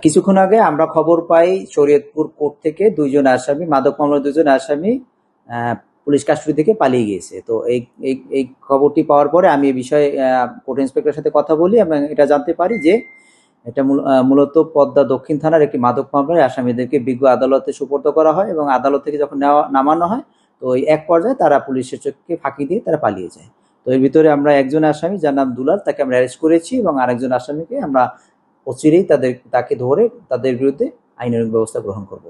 কিছুক্ষণ আগে আমরা খবর পাই শরীয়তপুর কোর্ট থেকে দুইজন আসামি, মাদক মামলার দুইজন আসামি পুলিশ কাস্টডি থেকে পালিয়ে গিয়েছে। তো এই খবরটি পাওয়ার পরে আমি এই বিষয়ে কোর্ট ইন্সপেক্টরের সাথে কথা বলি এবং এটা জানতে পারি যে এটা মূলত পদ্মা দক্ষিণ থানার একটি মাদক মামলায় আসামিদেরকে বিজ্ঞ আদালতে সুপর্দ করা হয় এবং আদালত থেকে যখন নামানো হয় তো ওই এক পর্যায়ে তারা পুলিশের চোখকে ফাঁকি দিয়ে তারা পালিয়ে যায়। তো এর ভিতরে আমরা একজন আসামি যার নাম দুলাল, তাকে আমরা অ্যারেস্ট করেছি এবং আরেকজন আসামিকে আমরা অচিরেই তাকে ধরে তাদের বিরুদ্ধে আইনানুগ ব্যবস্থা গ্রহণ করব।